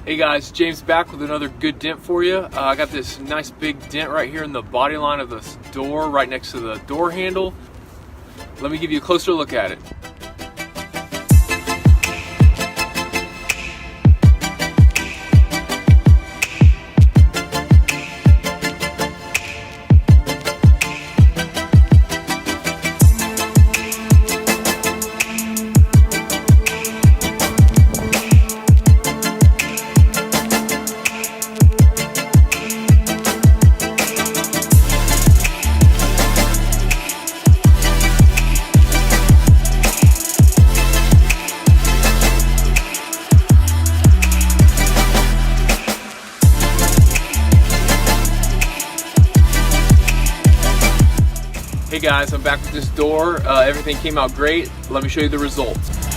Hey guys, James back with another good dent for you. I got this nice big dent right here in the body line of this door, right next to the door handle. Let me give you a closer look at it. Hey guys, I'm back with this door. Everything came out great. Let me show you the results.